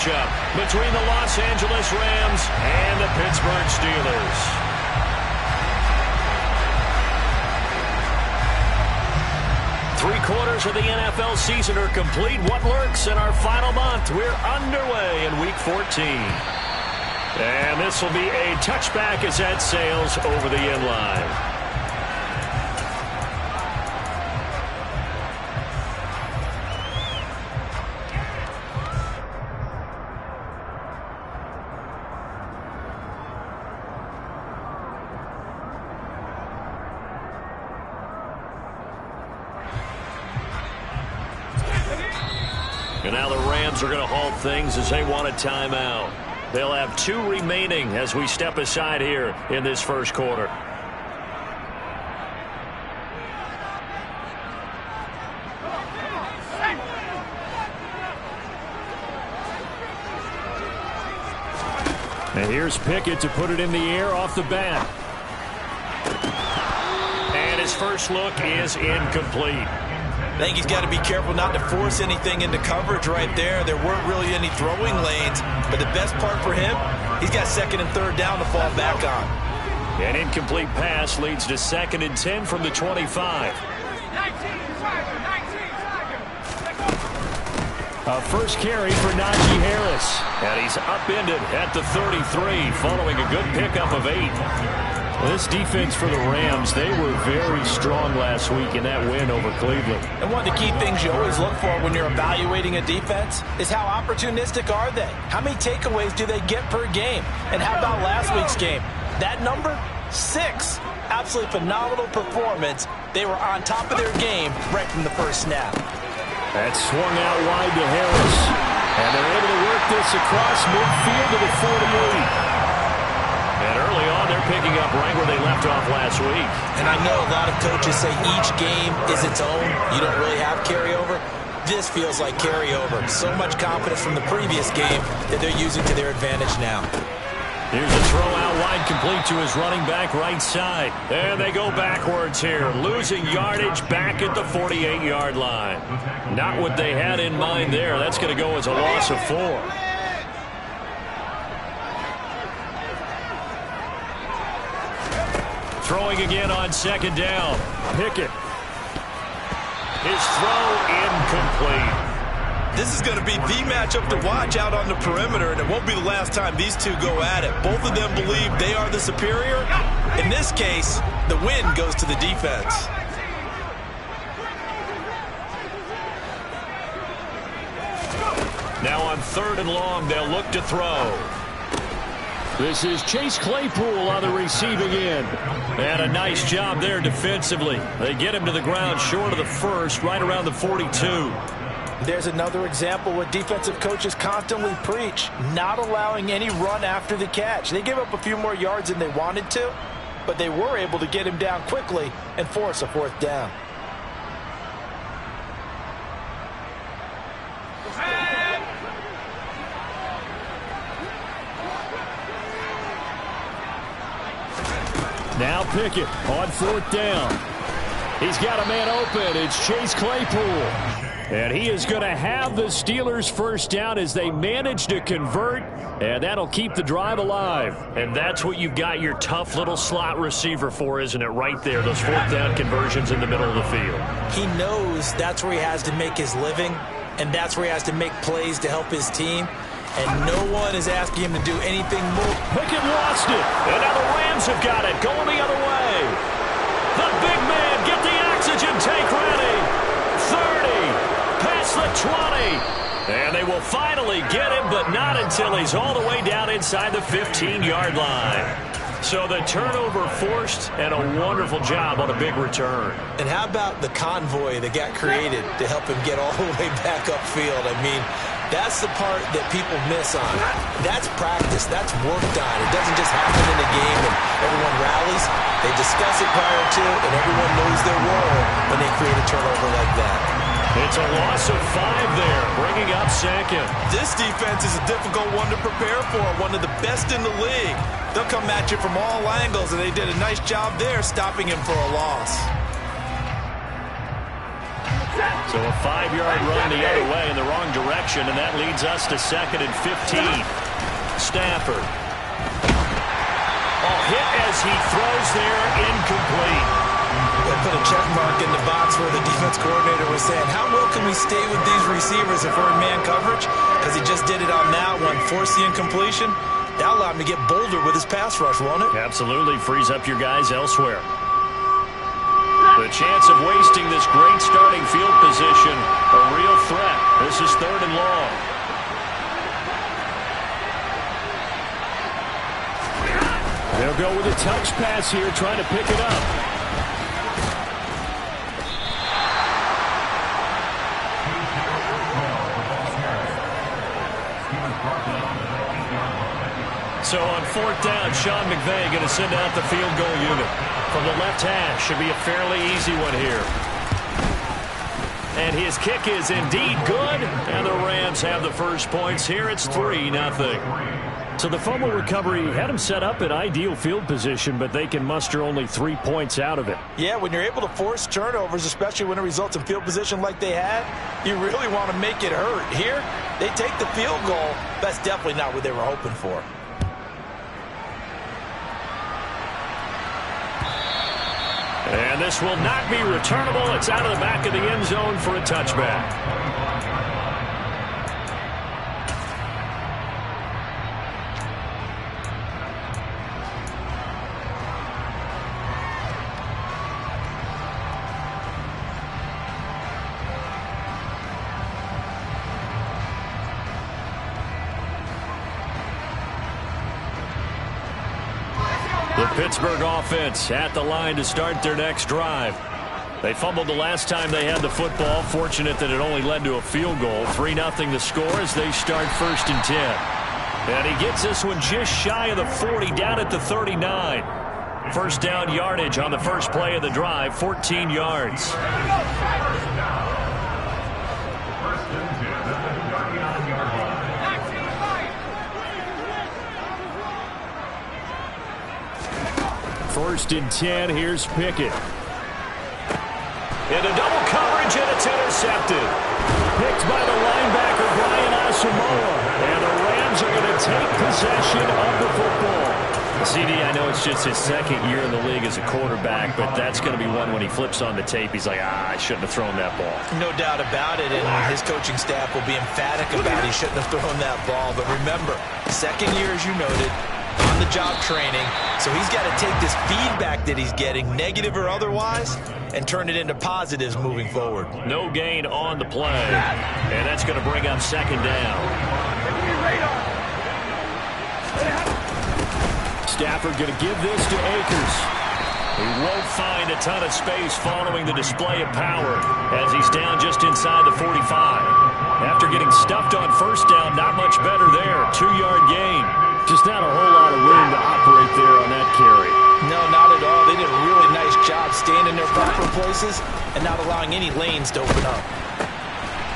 matchup between the Los Angeles Rams and the Pittsburgh Steelers. Three-quarters of the NFL season are complete. What lurks in our final month? We're underway in Week 14. And this will be a touchback as that sails over the end line. And now the Rams are going to halt things as they want a timeout. They'll have 2 remaining as we step aside here in this first quarter. And here's Pickett to put it in the air off the bat. And his first look is incomplete. I think he's got to be careful not to force anything into coverage right there. There weren't really any throwing lanes, but the best part for him, he's got second and third down to fall back on. An incomplete pass leads to 2nd and 10 from the 25. A first carry for Najee Harris. And he's upended at the 33 following a good pickup of 8. This defense for the Rams, they were very strong last week in that win over Cleveland. And one of the key things you always look for when you're evaluating a defense is how opportunistic are they? How many takeaways do they get per game? And how about last week's game? That number, 6. Absolutely phenomenal performance. They were on top of their game right from the first snap. That swung out wide to Harris. And they're able to work this across midfield to the 48. And early on, they're picking up right where they left off last week. And I know a lot of coaches say each game is its own. You don't really have carryover. This feels like carryover. So much confidence from the previous game that they're using to their advantage now. Here's a throw out wide, complete to his running back right side. And they go backwards here, losing yardage back at the 48-yard line. Not what they had in mind there. That's going to go as a loss of 4. Throwing again on 2nd down. Pickett. His throw incomplete. This is going to be the matchup to watch out on the perimeter, and it won't be the last time these two go at it. Both of them believe they are the superior. In this case, the win goes to the defense. Now on 3rd and long, they'll look to throw. This is Chase Claypool on the receiving end. And a nice job there defensively. They get him to the ground short of the first, right around the 42. There's another example what defensive coaches constantly preach, not allowing any run after the catch. They gave up a few more yards than they wanted to, but they were able to get him down quickly and force a 4th down. Now Pickett on 4th down. He's got a man open. It's Chase Claypool. And he is going to have the Steelers' first down as they manage to convert. And that'll keep the drive alive. And that's what you've got your tough little slot receiver for, isn't it? Right there, those 4th down conversions in the middle of the field. He knows that's where he has to make his living. And that's where he has to make plays to help his team. And no one is asking him to do anything more. Pickett lost it. And now the Rams have got it. Going the other way. The big man, get the oxygen tank ready. 30. Past the 20. And they will finally get him, but not until he's all the way down inside the 15-yard line. So the turnover forced, and a wonderful job on a big return. And how about the convoy that got created to help him get all the way back upfield? I mean, that's the part that people miss on. That's practice. That's worked on. It doesn't just happen in a game and everyone rallies. They discuss it prior to, and everyone knows their role when they create a turnover like that. It's a loss of 5 there, bringing up 2nd. This defense is a difficult one to prepare for, one of the best in the league. They'll come at you from all angles, and they did a nice job there stopping him for a loss. So a 5-yard run the other way in the wrong direction, and that leads us to 2nd and 15. Stafford. Oh, hit as he throws there, incomplete. They put a check mark in the box where the defense coordinator was saying, how well can we stay with these receivers if we're in man coverage? Because he just did it on that one, forced the incompletion. That allowed him to get bolder with his pass rush, won't it? Absolutely frees up your guys elsewhere. The chance of wasting this great starting field position, a real threat. This is 3rd and long. They'll go with a touch pass here, trying to pick it up. So on 4th down, Sean McVay going to send out the field goal unit. From the left hash, should be a fairly easy one here. And his kick is indeed good. And the Rams have the first points here. It's 3-0. So the fumble recovery had him set up in ideal field position, but they can muster only 3 points out of it. Yeah, when you're able to force turnovers, especially when it results in field position like they had, you really want to make it hurt. Here, they take the field goal. That's definitely not what they were hoping for. And this will not be returnable. It's out of the back of the end zone for a touchback. The Pittsburgh offense at the line to start their next drive. They fumbled the last time they had the football. Fortunate that it only led to a field goal. 3-0 the score as they start 1st and 10. And he gets this one just shy of the 40, down at the 39. First down yardage on the first play of the drive, 14 yards. First and 10, here's Pickett. Into double coverage, and it's intercepted. Picked by the linebacker, Brian Asamoah. And the Rams are going to take possession of the football. CD, I know it's just his 2nd year in the league as a quarterback, but that's going to be one when he flips on the tape, he's like, I shouldn't have thrown that ball. No doubt about it, and his coaching staff will be emphatic about he shouldn't have thrown that ball. But remember, 2nd year, as you noted, on-the-job training, so he's got to take this feedback that he's getting, negative or otherwise, and turn it into positives moving forward. No gain on the play, and that's going to bring up 2nd down. Stafford going to give this to Akers. He won't find a ton of space following the display of power as he's down just inside the 45. After getting stuffed on 1st down, not much better there. 2-yard gain. Just not a whole lot of room to operate there on that carry. No, not at all. They did a really nice job staying in their proper places and not allowing any lanes to open up.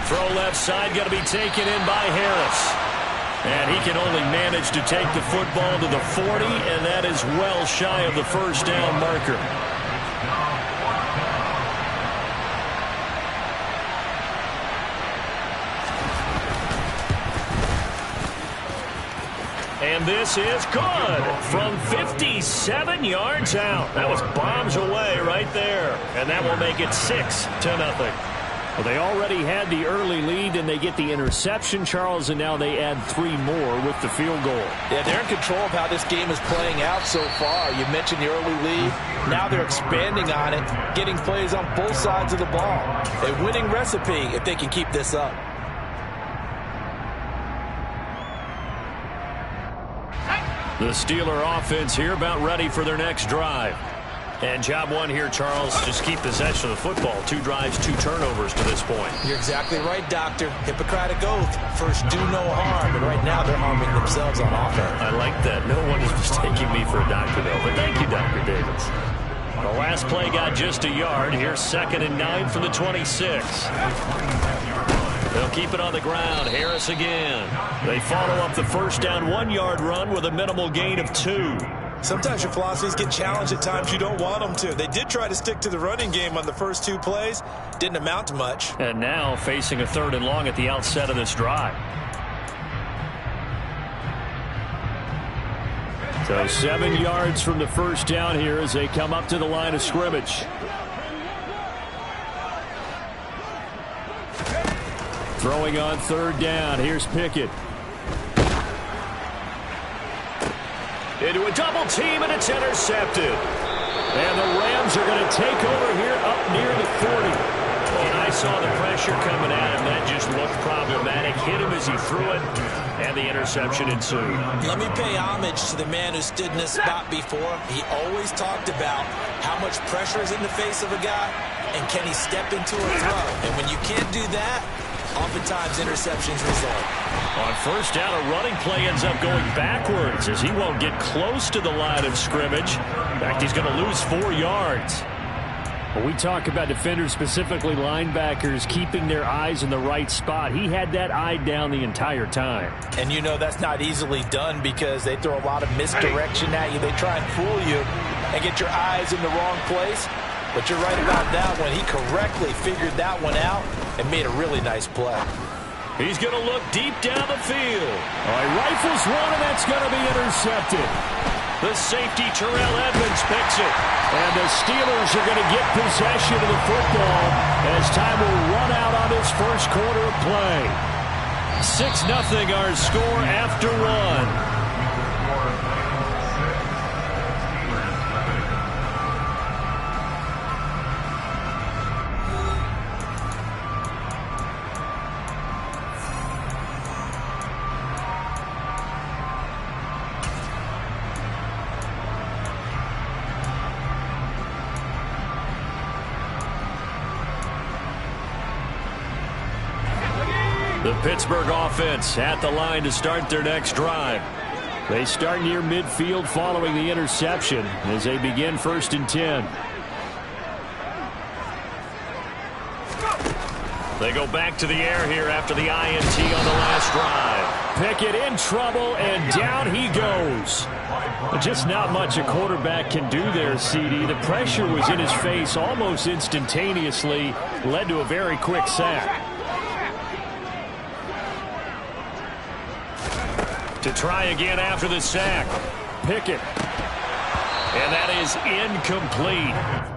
Throw left side, got to be taken in by Harris. And he can only manage to take the football to the 40, and that is well shy of the 1st down marker. And this is good from 57 yards out. That was bombs away right there. And that will make it 6-0. Well, they already had the early lead, and they get the interception, Charles, and now they add 3 more with the field goal. Yeah, they're in control of how this game is playing out so far. You mentioned the early lead. Now they're expanding on it, getting plays on both sides of the ball. A winning recipe if they can keep this up. The Steeler offense here about ready for their next drive. And job one here, Charles, just keep possession of the football. 2 drives, 2 turnovers to this point. You're exactly right, Doctor. Hippocratic oath. First, do no harm. And right now, they're harming themselves on offense. I like that. No one is mistaking me for a doctor, though. But thank you, Dr. Davis. The last play got just a yard. Here's 2nd and 9 from the 26. They'll keep it on the ground. Harris again. They follow up the first down 1-yard run with a minimal gain of 2. Sometimes your philosophies get challenged at times you don't want them to. They did try to stick to the running game on the first 2 plays. Didn't amount to much. And now facing a 3rd and long at the outset of this drive. So 7 yards from the first down here as they come up to the line of scrimmage. Throwing on 3rd down. Here's Pickett. Into a double team, and it's intercepted. And the Rams are going to take over here up near the 40. And I saw the pressure coming at him. That just looked problematic. Hit him as he threw it, and the interception ensued. Let me pay homage to the man who stood in this spot before. He always talked about how much pressure is in the face of a guy, and can he step into a throw. And when you can't do that, oftentimes interceptions result. On first down, a running play ends up going backwards as he won't get close to the line of scrimmage. In fact, he's going to lose 4 yards. When we talk about defenders, specifically linebackers, keeping their eyes in the right spot, he had that eye down the entire time. And you know that's not easily done because they throw a lot of misdirection at you. They try and fool you and get your eyes in the wrong place. But you're right about that one. He correctly figured that one out and made a really nice play. He's going to look deep down the field. All right, rifles one, and that's going to be intercepted. The safety, Terrell Edmonds, picks it. And the Steelers are going to get possession of the football as time will run out on this first quarter of play. 6-0 our score after 1. The Pittsburgh offense at the line to start their next drive. They start near midfield following the interception as they begin 1st and 10. They go back to the air here after the INT on the last drive. Pickett in trouble, and down he goes. Just not much a quarterback can do there, CD. The pressure was in his face almost instantaneously, led to a very quick sack. To try again after the sack. Pickett. And that is incomplete.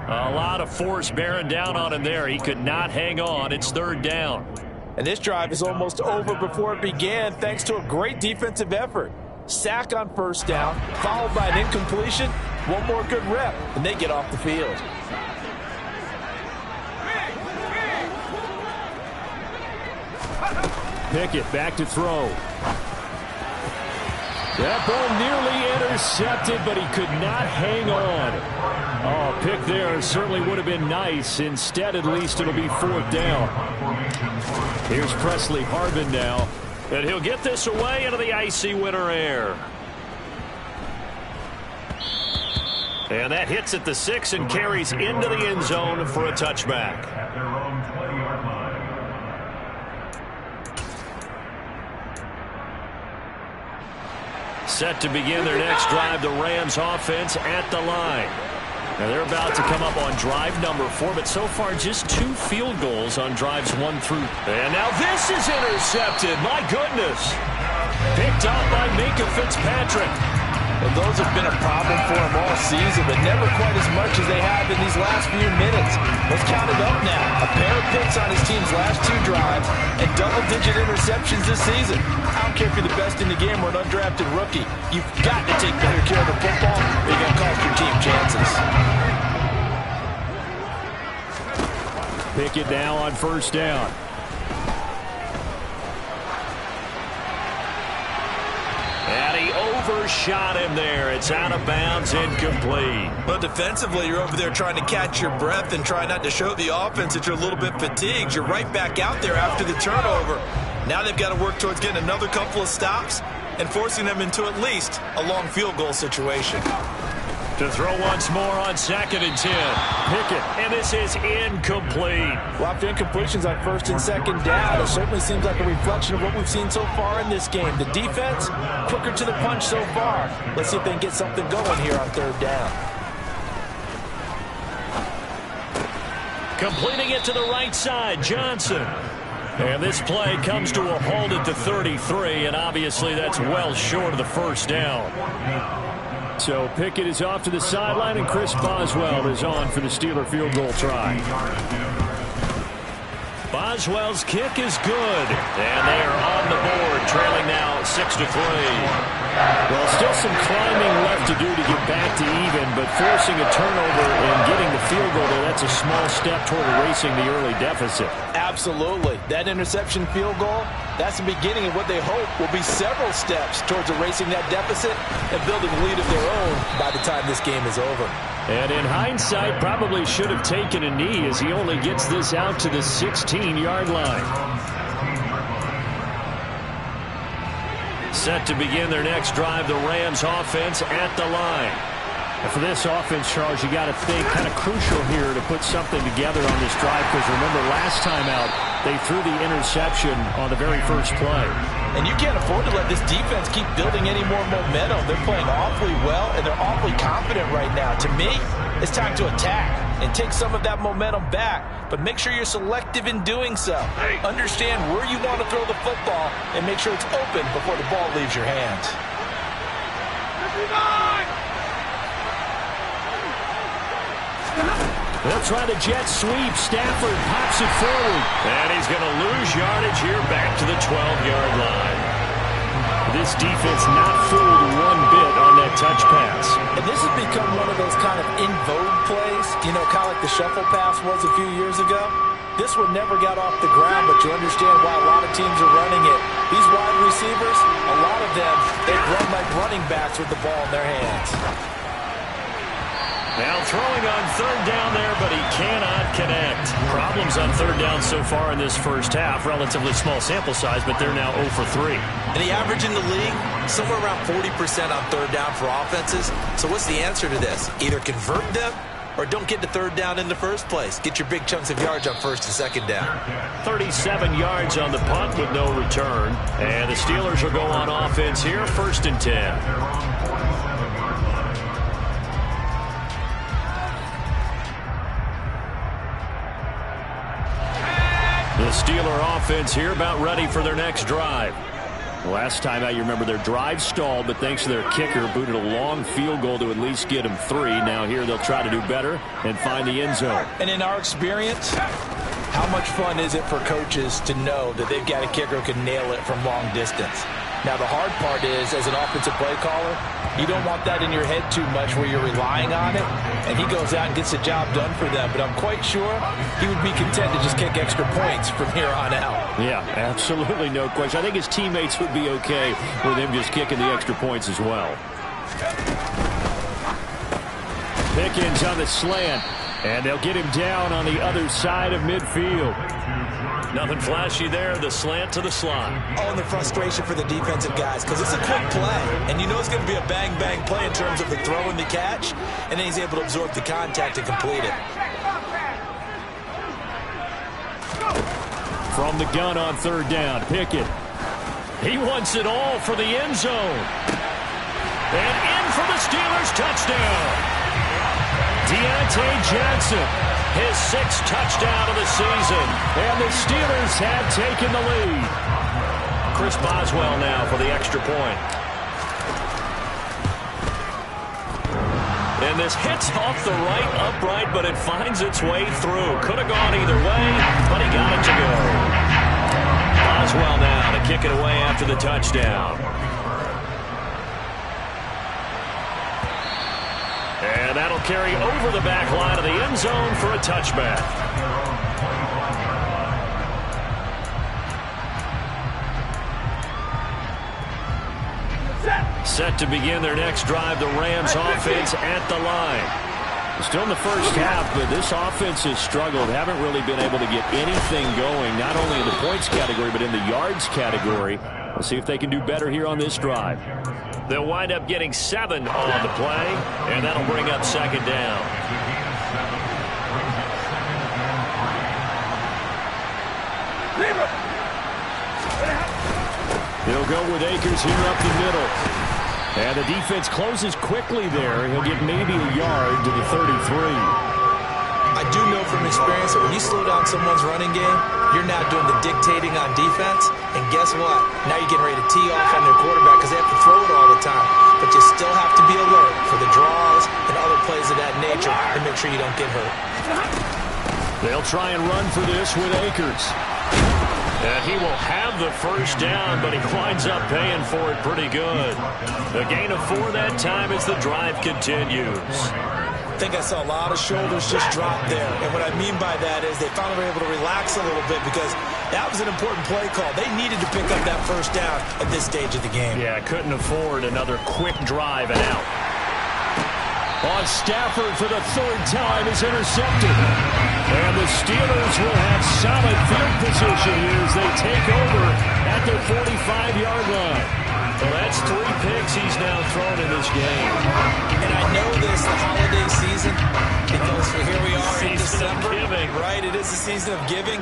A lot of force bearing down on him there. He could not hang on. It's 3rd down. And this drive is almost over before it began thanks to a great defensive effort. Sack on 1st down, followed by an incompletion. One more good rep, and they get off the field. Pickett back to throw. That ball nearly intercepted, but he could not hang on. Oh, pick there certainly would have been nice. Instead, at least it'll be 4th down. Here's Presley Harvin now. And he'll get this away into the icy winter air. And that hits at the 6 and carries into the end zone for a touchback. Set to begin their next drive, the Rams offense at the line. Now they're about to come up on drive number 4, but so far just 2 field goals on drives 1 through. And now this is intercepted. My goodness. Picked up by Minka Fitzpatrick. Well, those have been a problem for him all season, but never quite as much as they have in these last few minutes. Let's count it up now. A pair of picks on his team's last 2 drives and double-digit interceptions this season. I don't care if you're the best in the game or an undrafted rookie. You've got to take better care of the football or you're going to cost your team chances. Pickett now on 1st down. And he overshot him there. It's out of bounds, incomplete. Well, defensively, you're over there trying to catch your breath and try not to show the offense that you're a little bit fatigued. You're right back out there after the turnover. Now they've got to work towards getting another couple of stops and forcing them into at least a long field goal situation. To throw once more on 2nd and 10. Pickett, and this is incomplete. Well, after incompletions on 1st and 2nd down, it certainly seems like a reflection of what we've seen so far in this game. The defense, quicker to the punch so far. Let's see if they can get something going here on 3rd down. Completing it to the right side, Johnson. And this play comes to a halt at the 33, and obviously that's well short of the 1st down. So Pickett is off to the sideline, and Chris Boswell is on for the Steeler field goal try. Boswell's kick is good, and they are on the board, trailing now 6-3. Well, still some climbing left to do to get back to even, but forcing a turnover and getting the field goal there, that's a small step toward erasing the early deficit. Absolutely. That interception field goal, that's the beginning of what they hope will be several steps towards erasing that deficit and building a lead of their own by the time this game is over. And in hindsight, probably should have taken a knee as he only gets this out to the 16-yard line. Set to begin their next drive, the Rams offense at the line. And for this offense, Charles, you got to think kind of crucial here to put something together on this drive, because remember last time out they threw the interception on the very first play. And you can't afford to let this defense keep building any more momentum. They're playing awfully well, and they're awfully confident right now. To me, it's time to attack and take some of that momentum back, but make sure you're selective in doing so. Understand where you want to throw the football and make sure it's open before the ball leaves your hands. They'll try the jet sweep. Stafford pops it forward. And he's going to lose yardage here back to the 12-yard line. This defense not fooled one bit on that touch pass. And this has become one of those kind of in vogue plays, you know, kind of like the shuffle pass was a few years ago. This one never got off the ground, but you understand why a lot of teams are running it. These wide receivers, a lot of them, they run like running backs with the ball in their hands. Now throwing on 3rd down there, but he cannot connect. Problems on 3rd down so far in this first half. Relatively small sample size, but they're now 0 for 3. And the average in the league, somewhere around 40% on 3rd down for offenses. So what's the answer to this? Either convert them or don't get to 3rd down in the first place. Get your big chunks of yards on 1st and 2nd down. 37 yards on the punt with no return. And the Steelers will go on offense here, 1st and 10. The Steeler offense here about ready for their next drive. Last time out, you remember their drive stalled, but thanks to their kicker, booted a long field goal to at least get them 3. Now here they'll try to do better and find the end zone. And in our experience, how much fun is it for coaches to know that they've got a kicker who can nail it from long distance? Now, the hard part is, as an offensive play caller, you don't want that in your head too much where you're relying on it, and he goes out and gets the job done for them. But I'm quite sure he would be content to just kick extra points from here on out. Yeah, absolutely no question. I think his teammates would be okay with him just kicking the extra points as well. Pickens on the slant, and they'll get him down on the other side of midfield. Nothing flashy there, the slant to the slot. Oh, and the frustration for the defensive guys, because it's a quick play, and you know it's going to be a bang-bang play in terms of the throw and the catch, and then he's able to absorb the contact and complete it. From the gun on 3rd down, Pickett. He wants it all for the end zone. And in for the Steelers touchdown. Deontay Johnson, his 6th touchdown of the season. And the Steelers have taken the lead. Chris Boswell now for the extra point. And this hits off the right upright, but it finds its way through. Could have gone either way, but he got it to go. Boswell now to kick it away after the touchdown. And that'll carry over the back line of the end zone for a touchback. Set to begin their next drive, the Rams offense at the line. Still in the first half, but this offense has struggled. Haven't really been able to get anything going, not only in the points category, but in the yards category. We'll see if they can do better here on this drive. They'll wind up getting 7 on the play, and that'll bring up second down. He'll go with Akers here up the middle. And the defense closes quickly there. He'll get maybe a yard to the 33. I do know from experience that when you slow down someone's running game, you're now doing the dictating on defense. And guess what? Now you're getting ready to tee off on their quarterback because they have to throw it all the time. But you still have to be alert for the draws and other plays of that nature to make sure you don't get hurt. They'll try and run for this with Akers. And he will have the first down, but he winds up paying for it pretty good. A gain of 4 that time as the drive continues. I think I saw a lot of shoulders just drop there. And what I mean by that is they finally were able to relax a little bit because that was an important play call. They needed to pick up that first down at this stage of the game. Yeah, couldn't afford another quick drive and out. On Stafford for the 3rd time is intercepted. And the Steelers will have solid field position here as they take over at their 45-yard line. Well, that's 3 picks he's now thrown in this game. And I know this, the holiday season, because here we are in December. Right, it is the season of giving.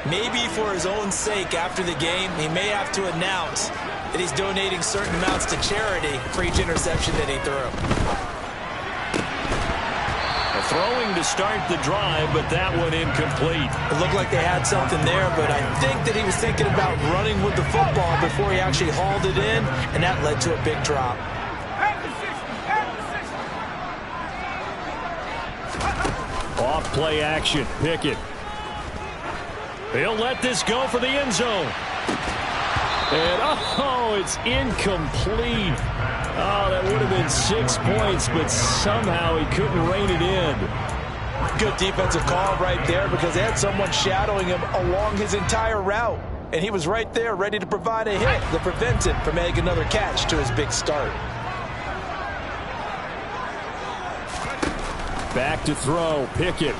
Maybe for his own sake after the game, he may have to announce that he's donating certain amounts to charity for each interception that he threw. Throwing to start the drive, but that one incomplete. It looked like they had something there, but I think that he was thinking about running with the football before he actually hauled it in, and that led to a big drop. Off play action, Pickett. He'll let this go for the end zone. And, oh, it's incomplete. Oh, that would have been 6 points, but somehow he couldn't rein it in. Good defensive call right there because they had someone shadowing him along his entire route. And he was right there ready to provide a hit that prevents him from making another catch to his big start. Back to throw, Pickett.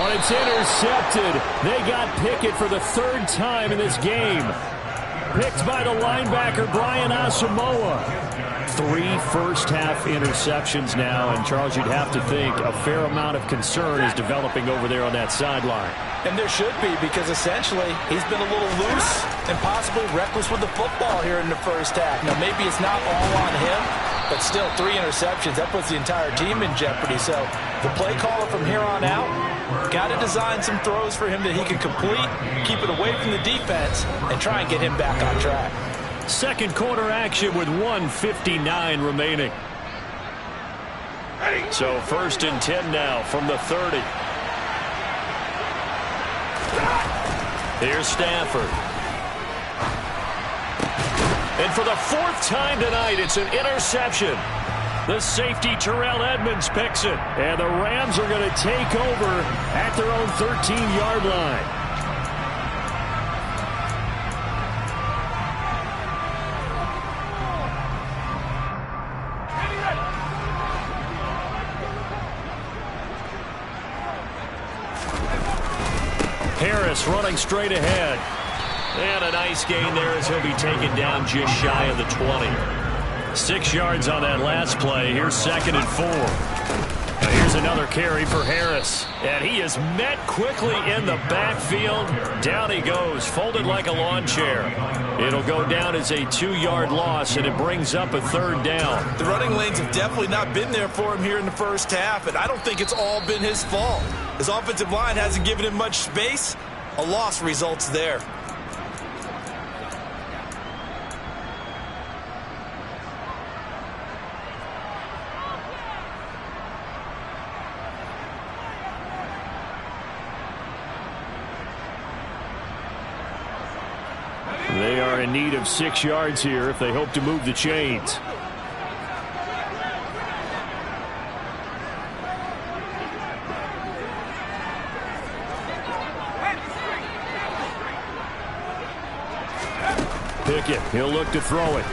Oh, it's intercepted. They got Pickett for the 3rd time in this game. Picked by the linebacker, Brian Asamoah. 3 first-half interceptions now, and Charles, you'd have to think a fair amount of concern is developing over there on that sideline. And there should be, because essentially he's been a little loose and possibly reckless with the football here in the first half. Now, maybe it's not all on him, but still 3 interceptions. That puts the entire team in jeopardy. So the play caller from here on out got to design some throws for him that he can complete, keep it away from the defense, and try and get him back on track. Second quarter action with 1:59 remaining. So 1st and 10 now from the 30. Here's Stafford. And for the 4th time tonight, it's an interception. The safety, Terrell Edmonds, picks it. And the Rams are going to take over at their own 13-yard line. Harris running straight ahead. And a nice gain there as he'll be taken down just shy of the 20. 6 yards on that last play. Here's 2nd and 4. Now here's another carry for Harris. And he is met quickly in the backfield. Down he goes, folded like a lawn chair. It'll go down as a 2-yard loss, and it brings up a 3rd down. The running lanes have definitely not been there for him here in the first half, and I don't think it's all been his fault. His offensive line hasn't given him much space. A loss results there. They are in need of 6 yards here if they hope to move the chains. Pickett, he'll look to throw it.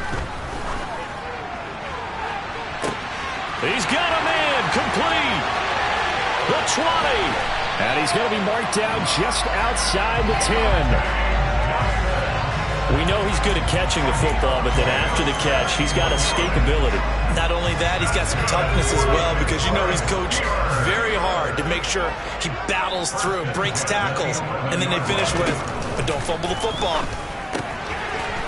He's got a man, complete. The 20. And he's going to be marked down just outside the 10. We know he's good at catching the football, but then after the catch, he's got escapability. Not only that, he's got some toughness as well, because you know he's coached very hard to make sure he battles through, breaks tackles, and then they finish with, but don't fumble the football.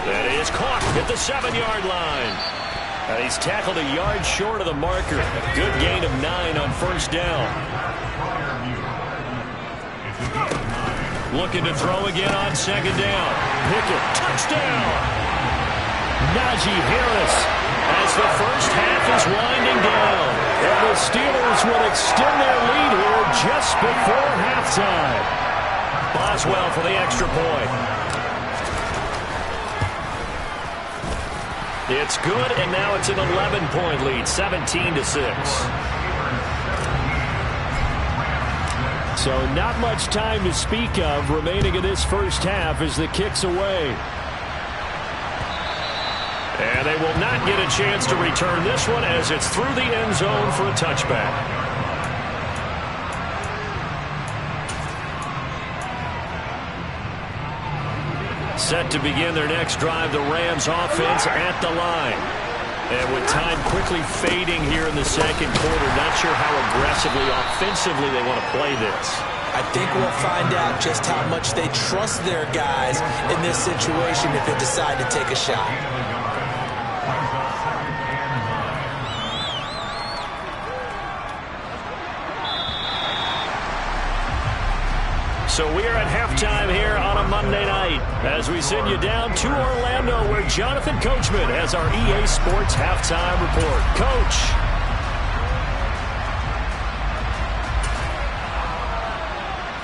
That is caught at the 7-yard line. And he's tackled a yard short of the marker. Good gain of 9 on first down. Looking to throw again on second down. Pickett, touchdown. Najee Harris as the first half is winding down. And the Steelers will extend their lead here just before halftime. Boswell for the extra point. It's good, and now it's an 11-point lead, 17-6. So not much time to speak of remaining in this first half as the kick's away. And they will not get a chance to return this one as it's through the end zone for a touchback. Set to begin their next drive, the Rams offense at the line. And with time quickly fading here in the second quarter, not sure how aggressively, offensively they want to play this. I think we'll find out just how much they trust their guys in this situation if they decide to take a shot. So we are at halftime here on a Monday night as we send you down to Orlando where Jonathan Coachman has our EA Sports halftime report. Coach.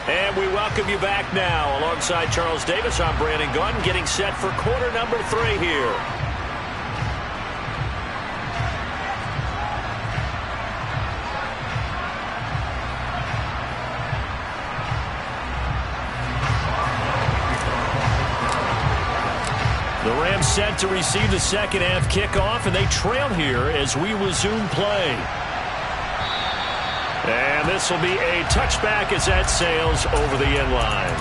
And we welcome you back now. Alongside Charles Davis, I'm Brandon Gunn, getting set for quarter number 3 here. The Rams set to receive the second half kickoff, and they trail here as we resume play. And this will be a touchback as that sails over the end line.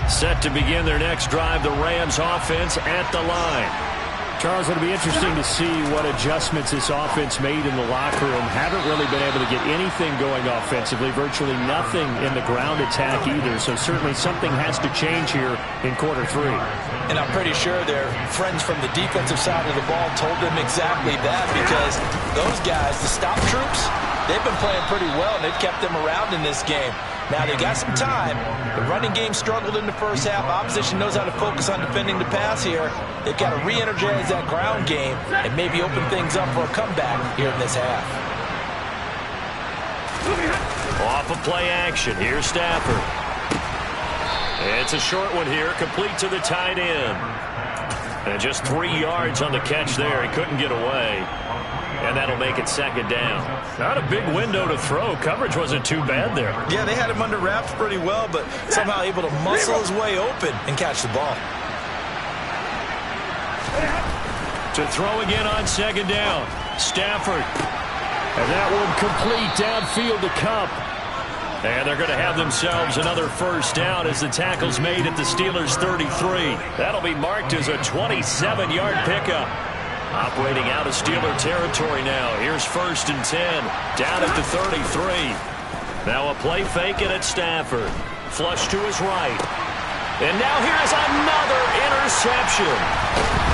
Set to begin their next drive, the Rams offense at the line. Charles, it'll be interesting to see what adjustments this offense made in the locker room. Haven't really been able to get anything going offensively, virtually nothing in the ground attack either. So certainly something has to change here in quarter 3. And I'm pretty sure their friends from the defensive side of the ball told them exactly that, because those guys, the stop troops, they've been playing pretty well, and they've kept them around in this game. Now, they got some time. The running game struggled in the first half. Opposition knows how to focus on defending the pass here. They've got to re-energize that ground game and maybe open things up for a comeback here in this half. Off of play action. Here's Stafford. It's a short one here, complete to the tight end. And just 3 yards on the catch there. He couldn't get away. And that'll make it second down. Not a big window to throw. Coverage wasn't too bad there. Yeah, they had him under wraps pretty well, but somehow able to muscle his way open and catch the ball. To throw again on second down. Stafford. And that one complete downfield to Kupp. And they're going to have themselves another first down as the tackle's made at the Steelers' 33. That'll be marked as a 27-yard pickup. Operating out of Steeler territory now. Here's 1st and 10. Down at the 33. Now a play fake it at Stafford. Flush to his right. And now here's another interception.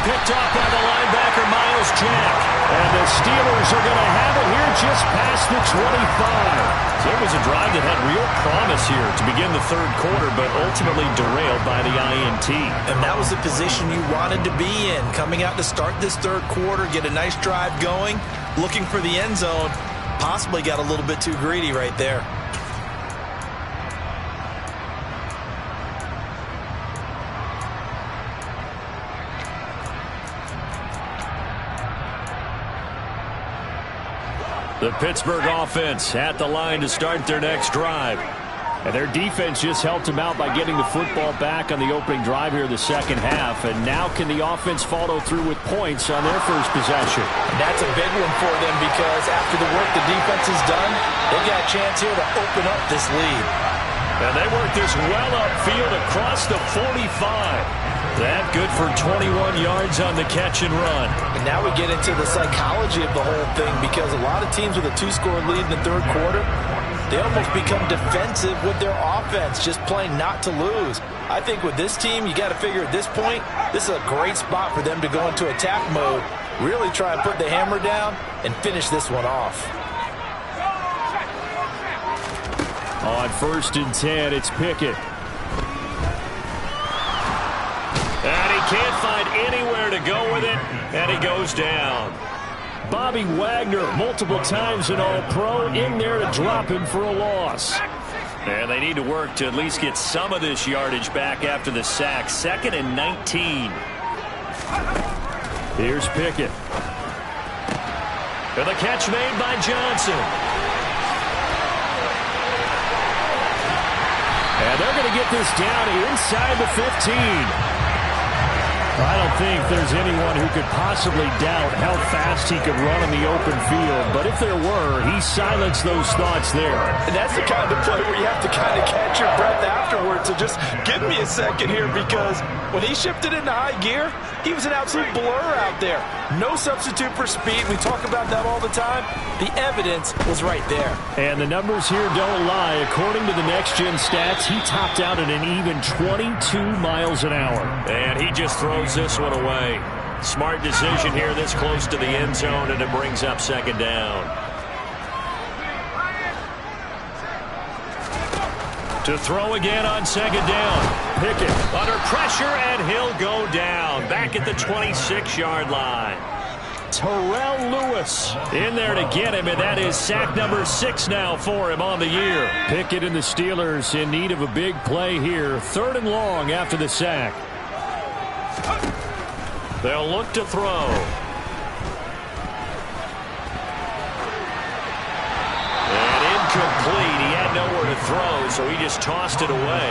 Picked off by the linebacker, Miles Jack. And the Steelers are going to have it here just past the 25. So it was a drive that had real promise here to begin the third quarter, but ultimately derailed by the INT. And that was the position you wanted to be in. Coming out to start this third quarter, get a nice drive going, looking for the end zone. Possibly got a little bit too greedy right there. The Pittsburgh offense at the line to start their next drive. And their defense just helped them out by getting the football back on the opening drive here in the second half. And now can the offense follow through with points on their first possession? And that's a big one for them because after the work the defense has done, they've got a chance here to open up this lead. And they work this well upfield across the 45. That good for 21 yards on the catch and run. And now we get into the psychology of the whole thing because a lot of teams with a 2-score lead in the third quarter, they almost become defensive with their offense, just playing not to lose. I think with this team, you got to figure at this point, this is a great spot for them to go into attack mode, really try and put the hammer down and finish this one off. On 1st and 10, it's Pickett. And he can't find anywhere to go with it, and he goes down. Bobby Wagner, multiple times an All-Pro, in there to drop him for a loss. And they need to work to at least get some of this yardage back after the sack. 2nd and 19. Here's Pickett. And the catch made by Johnson. And they're going to get this down inside the 15. I don't think there's anyone who could possibly doubt how fast he could run in the open field. But if there were, he silenced those thoughts there. And that's the kind of play where you have to kind of catch your breath afterwards. So just give me a second here because when he shifted into high gear, he was an absolute blur out there. No substitute for speed. We talk about that all the time. The evidence was right there. And the numbers here don't lie. According to the next-gen stats, he topped out at an even 22 miles an hour. And he just throws this one away. Smart decision here this close to the end zone, and it brings up 2nd down. To throw again on 2nd down. Pickett under pressure, and he'll go down. Back at the 26-yard line. Terrell Lewis in there to get him, and that is sack number 6 now for him on the year. Pickett and the Steelers in need of a big play here. 3rd and long after the sack. They'll look to throw. And incomplete. He had nowhere to throw, so he just tossed it away.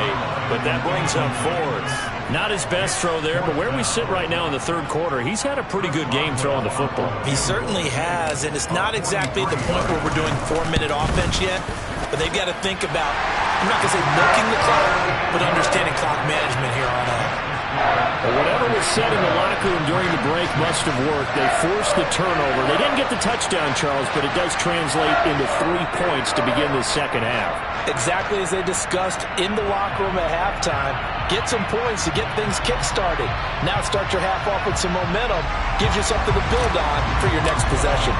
But that brings up 4th. Not his best throw there, but where we sit right now in the third quarter, he's had a pretty good game throwing the football. He certainly has, and it's not exactly the point where we're doing 4-minute offense yet, but they've got to think about, I'm not going to say milking the clock, but understanding clock management here on out. Well, whatever was said in the locker room during the break must have worked. They forced the turnover. They didn't get the touchdown, Charles, but it does translate into 3 points to begin the second half. Exactly as they discussed in the locker room at halftime. Get some points to get things kick-started. Now start your half off with some momentum. Gives you something to build on for your next possession.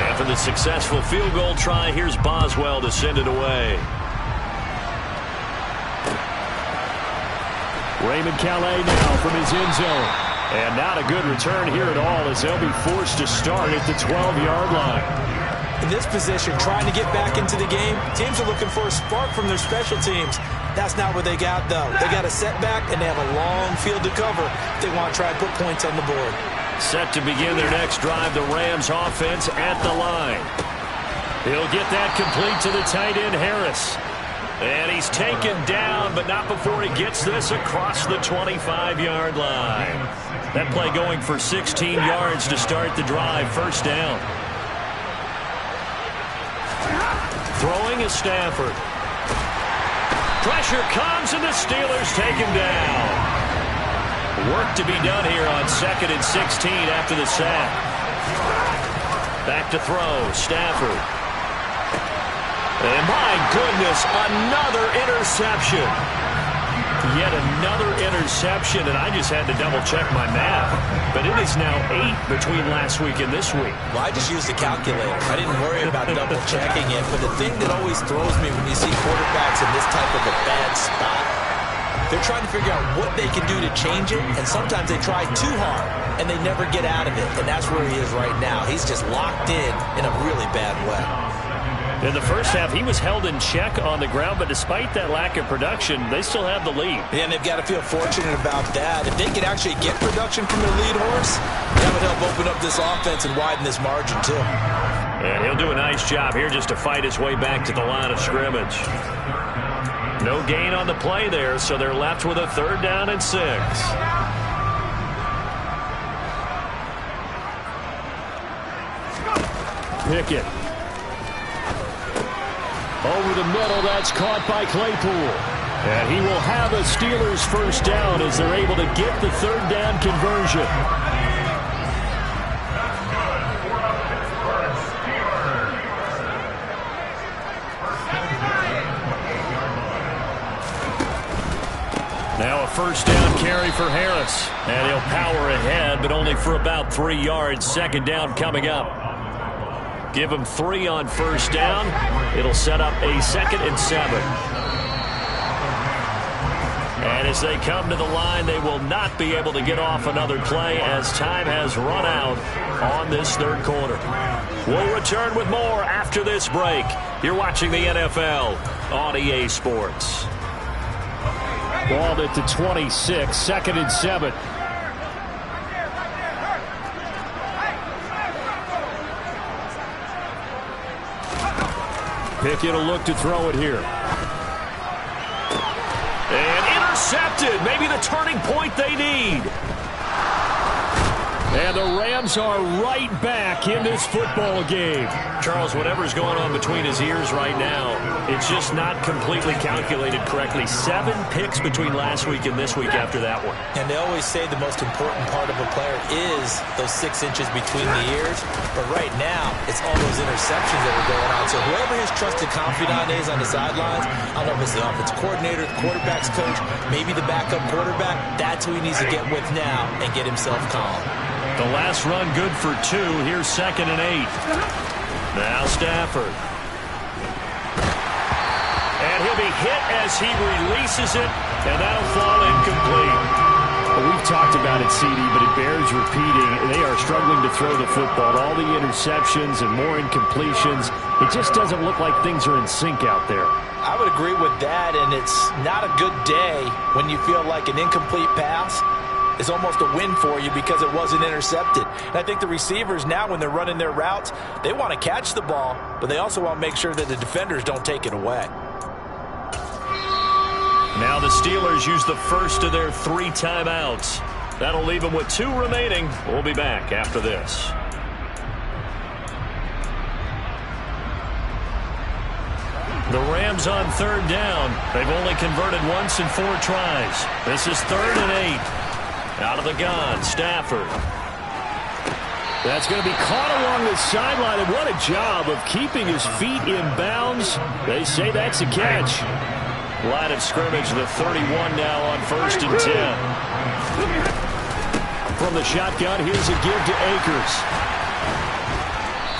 After the successful field goal try, here's Boswell to send it away. Raymond Calais now from his end zone. And not a good return here at all as they'll be forced to start at the 12-yard line. In this position, trying to get back into the game, teams are looking for a spark from their special teams. That's not what they got, though. They got a setback, and they have a long field to cover if they want to try and put points on the board. Set to begin their next drive, the Rams offense at the line. He'll get that complete to the tight end, Harris. And he's taken down, but not before he gets this across the 25-yard line. That play going for 16 yards to start the drive. 1st down. Throwing is Stafford. Pressure comes, and the Steelers take him down. Work to be done here on 2nd and 16 after the sack. Back to throw, Stafford. And my goodness, another interception. Yet another interception, and I just had to double-check my math. But it is now 8 between last week and this week. Well, I just used the calculator. I didn't worry about double-checking it. But the thing that always throws me when you see quarterbacks in this type of a bad spot, they're trying to figure out what they can do to change it, and sometimes they try too hard, and they never get out of it. And that's where he is right now. He's just locked in a really bad way. In the first half, he was held in check on the ground, but despite that lack of production, they still have the lead. And they've got to feel fortunate about that. If they could actually get production from their lead horse, that would help open up this offense and widen this margin, too. And he'll do a nice job here just to fight his way back to the line of scrimmage. No gain on the play there, so they're left with a 3rd down and 6. Pickett. Over the middle, that's caught by Claypool. And he will have a Steelers 1st down as they're able to get the 3rd down conversion. Now a 1st down carry for Harris. And he'll power ahead, but only for about 3 yards. 2nd down coming up. Give him 3 on 1st down. It'll set up a 2nd and 7. And as they come to the line, they will not be able to get off another play as time has run out on this 3rd quarter. We'll return with more after this break. You're watching the NFL on EA Sports. Ball at the 26, 2nd and 7. Pickett will look to throw it here. And intercepted. Maybe the turning point they need. And the Rams are right back in this football game. Charles, whatever's going on between his ears right now, it's just not completely calculated correctly. 7 picks between last week and this week after that one. And they always say the most important part of a player is those 6 inches between the ears. But right now, it's all those interceptions that are going on. So whoever his trusted confidant is on the sidelines, I don't know if it's the offensive coordinator, the quarterback's coach, maybe the backup quarterback, that's who he needs to get with now and get himself calm. The last run good for 2. Here's 2nd and 8. Now Stafford. And he'll be hit as he releases it, and that'll fall incomplete. Well, we've talked about it, CD, but it bears repeating. They are struggling to throw the football. All the interceptions and more incompletions. It just doesn't look like things are in sync out there. I would agree with that, and it's not a good day when you feel like an incomplete pass is almost a win for you because it wasn't intercepted. And I think the receivers now, when they're running their routes, they want to catch the ball, but they also want to make sure that the defenders don't take it away. Now the Steelers use the first of their 3 timeouts. That'll leave them with 2 remaining. We'll be back after this. The Rams on 3rd down. They've only converted once in 4 tries. This is 3rd and 8. Out of the gun, Stafford. That's going to be caught along the sideline, and what a job of keeping his feet in bounds. They say that's a catch. Line of scrimmage, the 31 now on 1st and 10. From the shotgun, here's a give to Akers.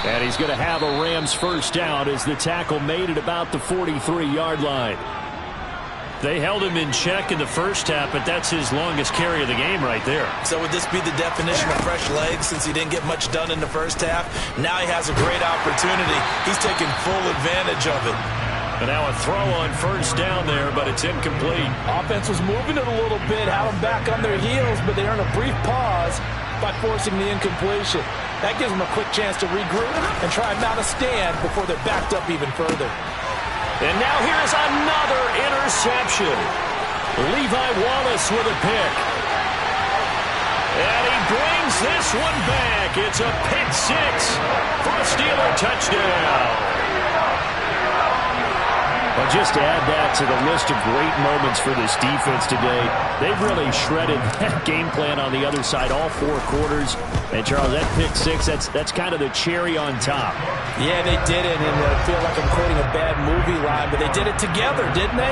And he's going to have a Rams 1st down as the tackle made at about the 43-yard line. They held him in check in the first half, but that's his longest carry of the game right there. So would this be the definition of fresh legs since he didn't get much done in the first half? Now he has a great opportunity. He's taking full advantage of it. And now a throw on 1st down there, but it's incomplete. Offense was moving it a little bit, had them back on their heels, but they earned a brief pause by forcing the incompletion. That gives them a quick chance to regroup and try and mount a stand before they're backed up even further. And now here's another interception. Levi Wallace with a pick. And he brings this one back. It's a pick 6 for a Steeler touchdown. Well, just to add that to the list of great moments for this defense today, they've really shredded that game plan on the other side all 4 quarters. And, Charles, that pick 6, that's kind of the cherry on top. Yeah, they did it, and I feel like I'm quoting a bad movie line, but they did it together, didn't they?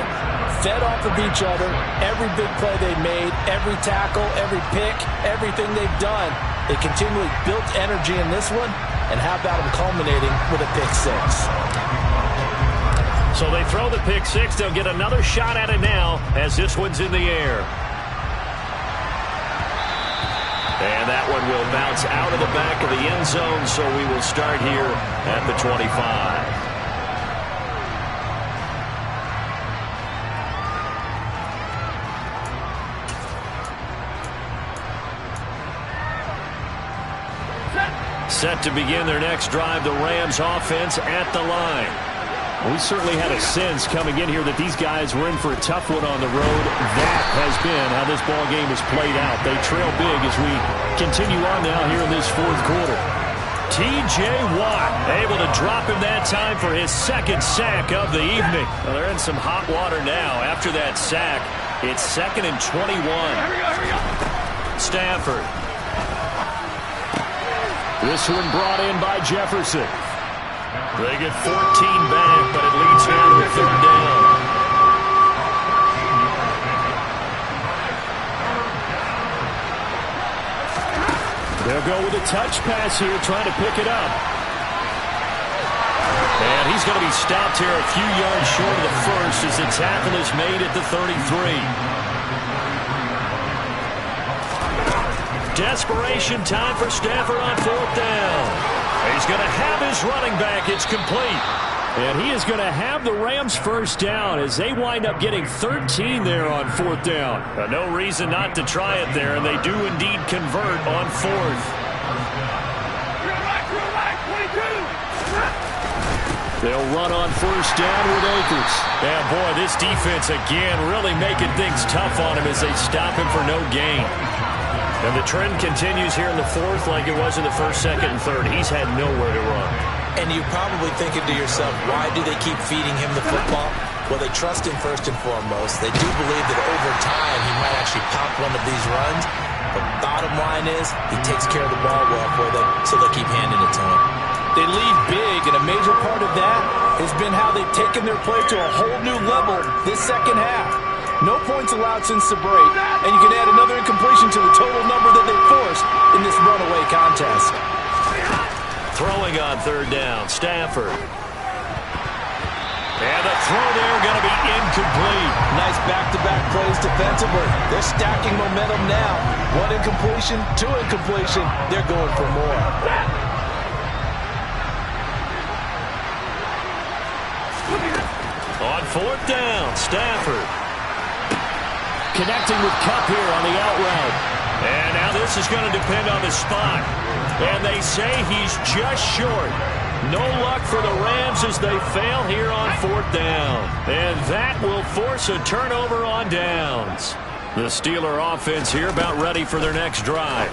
Fed off of each other, every big play they made, every tackle, every pick, everything they've done. They continually built energy in this one, and how about them culminating with a pick 6? So they throw the pick 6. They'll get another shot at it now as this one's in the air. And that one will bounce out of the back of the end zone, so we will start here at the 25. Set to begin their next drive, the Rams offense at the line. We certainly had a sense coming in here that these guys were in for a tough one on the road. That has been how this ball game has played out. They trail big as we continue on now here in this fourth quarter. T.J. Watt able to drop him that time for his second sack of the evening. Well, they're in some hot water now after that sack. It's 2nd and 21. Stafford. This one brought in by Jefferson. They get 14 back, but it leads here to the 3rd down. They'll go with a touch pass here, trying to pick it up. And he's going to be stopped here a few yards short of the first as the tackle is made at the 33. Desperation time for Stafford on 4th down. He's going to have his running back. It's complete. And he is going to have the Rams first down as they wind up getting 13 there on 4th down. No reason not to try it there, and they do indeed convert on 4th. They'll run on 1st down with Akers. Yeah, boy, this defense again really making things tough on him as they stop him for no gain. And the trend continues here in the 4th like it was in the 1st, 2nd, and 3rd. He's had nowhere to run. And you're probably thinking to yourself, why do they keep feeding him the football? Well, they trust him first and foremost. They do believe that over time he might actually pop one of these runs. But bottom line is he takes care of the ball well for them, so they'll keep handing it to him. They lead big, and a major part of that has been how they've taken their play to a whole new level this second half. No points allowed since the break, and you can add another incompletion to the total number that they forced in this runaway contest. Throwing on 3rd down, Stafford. And the throw there going to be incomplete. Nice back-to-back plays defensively. They're stacking momentum now. 1 incompletion, 2 incompletion. They're going for more. On 4th down, Stafford. Connecting with Kupp here on the out route. And now this is going to depend on the spot. And they say he's just short. No luck for the Rams as they fail here on 4th down. And that will force a turnover on downs. The Steeler offense here about ready for their next drive.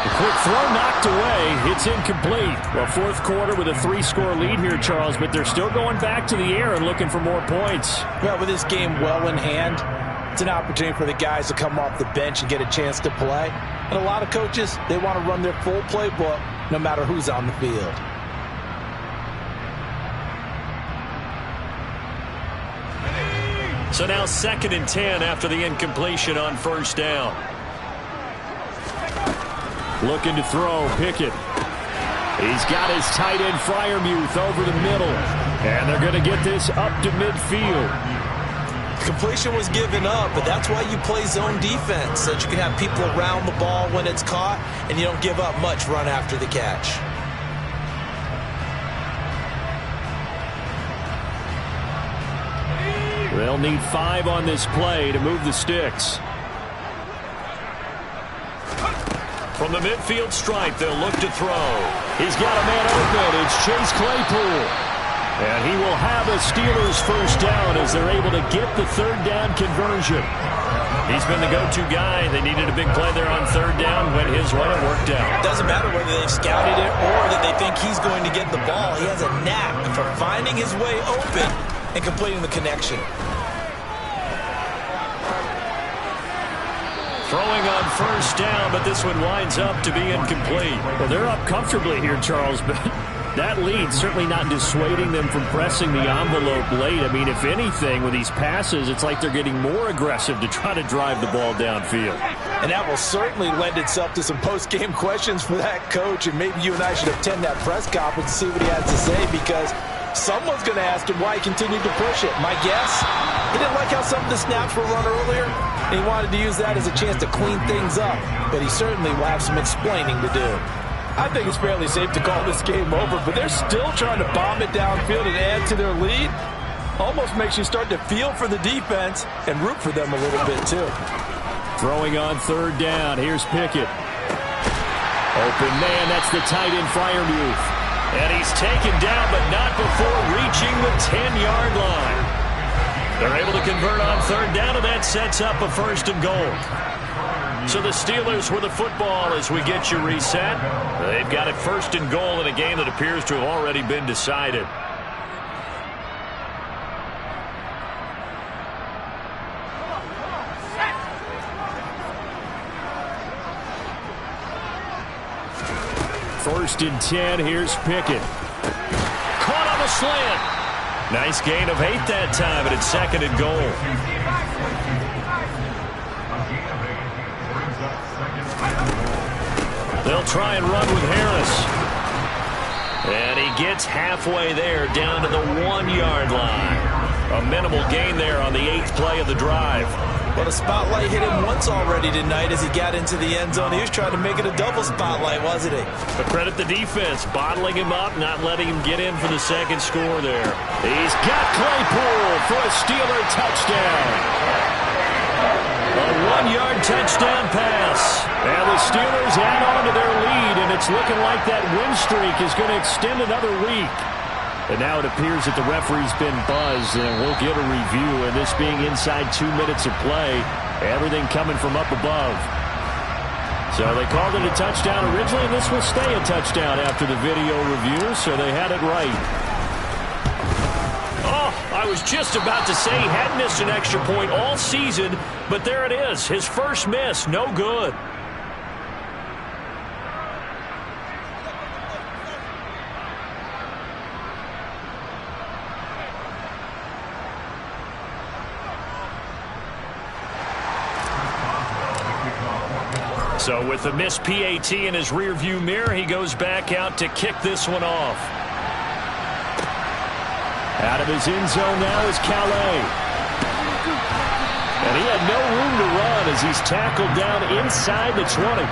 A quick throw knocked away. It's incomplete. Well, 4th quarter with a 3-score lead here, Charles, but they're still going back to the air and looking for more points. Well, with this game well in hand, it's an opportunity for the guys to come off the bench and get a chance to play. And a lot of coaches, they want to run their full playbook no matter who's on the field. So now 2nd and 10 after the incompletion on 1st down. Looking to throw, Pickett. He's got his tight end Freiermuth over the middle. And they're going to get this up to midfield. Completion was given up, but that's why you play zone defense, so that you can have people around the ball when it's caught, and you don't give up much run after the catch. They'll need 5 on this play to move the sticks. From the midfield stripe, they'll look to throw. He's got a man open. It's Chase Claypool. And he will have a Steelers first down as they're able to get the 3rd down conversion. He's been the go-to guy. They needed a big play there on 3rd down. Went his way and worked out. It doesn't matter whether they've scouted it or that they think he's going to get the ball. He has a knack for finding his way open and completing the connection. Throwing on 1st down, but this one winds up to be incomplete. Well, they're up comfortably here, Charles, but that lead certainly not dissuading them from pressing the envelope late. I mean, if anything, with these passes, it's like they're getting more aggressive to try to drive the ball downfield. And that will certainly lend itself to some post-game questions for that coach, and maybe you and I should attend that press conference and see what he has to say, because someone's going to ask him why he continued to push it. My guess, he didn't like how some of the snaps were run earlier, and he wanted to use that as a chance to clean things up, but he certainly will have some explaining to do. I think it's fairly safe to call this game over, but they're still trying to bomb it downfield and add to their lead. Almost makes you start to feel for the defense and root for them a little bit, too. Throwing on 3rd down. Here's Pickett. Open man, that's the tight end Freiermuth. And he's taken down, but not before reaching the 10-yard line. They're able to convert on third down, and that sets up a 1st and goal. So the Steelers with the football as we get you reset. They've got it 1st and goal in a game that appears to have already been decided. First and 10, here's Pickett. Caught on the slant. Nice gain of 8 that time, and it's 2nd and goal. They'll try and run with Harris. And he gets halfway there, down to the 1-yard line. A minimal gain there on the 8th play of the drive. Well, the spotlight hit him once already tonight as he got into the end zone. He was trying to make it a double spotlight, wasn't he? But credit the defense, bottling him up, not letting him get in for the 2nd score there. He's got Claypool for a Steeler touchdown. A 1-yard touchdown pass. And the Steelers add on to their lead, and it's looking like that win streak is going to extend another week. And now it appears that the referee's been buzzed, and we'll get a review. And this being inside 2 minutes of play, everything coming from up above. So they called it a touchdown originally, and this will stay a touchdown after the video review, so they had it right. Oh, I was just about to say he had missed an extra point all season, but there it is. His first miss, no good. So with the missed PAT in his rearview mirror, he goes back out to kick this one off. Out of his end zone now is Calais. And he had no room to run as he's tackled down inside the 20.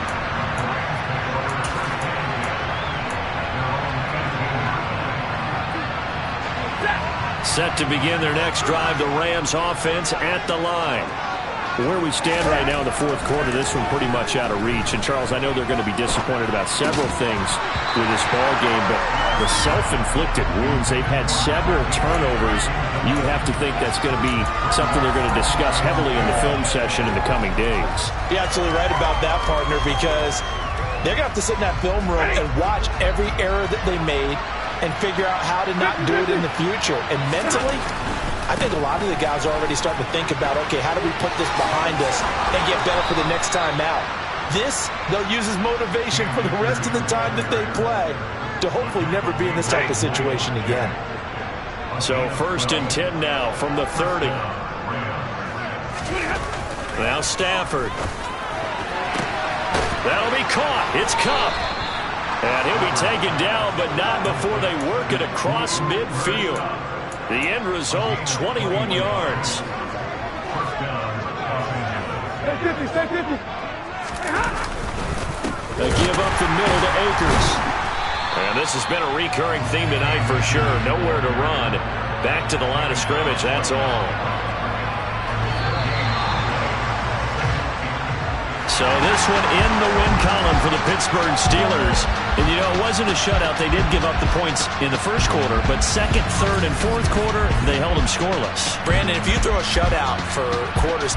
Set to begin their next drive, the Rams offense at the line. Where we stand right now in the 4th quarter, this one pretty much out of reach. And, Charles, I know they're going to be disappointed about several things with this ball game, but the self-inflicted wounds, they've had several turnovers. You would have to think that's going to be something they're going to discuss heavily in the film session in the coming days. You're absolutely right about that, partner, because they're going to have to sit in that film room and watch every error that they made and figure out how to not do it in the future. And mentally, I think a lot of the guys are already starting to think about, okay, how do we put this behind us and get better for the next time out? This, they'll use as motivation for the rest of the time that they play to hopefully never be in this type of situation again. So 1st and 10 now from the 30. Now Stafford. That'll be caught. It's Kupp. And he'll be taken down, but not before they work it across midfield. The end result, 21 yards. They give up the middle to Akers. And this has been a recurring theme tonight for sure. Nowhere to run. Back to the line of scrimmage, that's all. So this one in the win column for the Pittsburgh Steelers. And, you know, it wasn't a shutout. They did give up the points in the 1st quarter, but 2nd, 3rd, and 4th quarter, they held them scoreless. Brandon, if you throw a shutout for quarters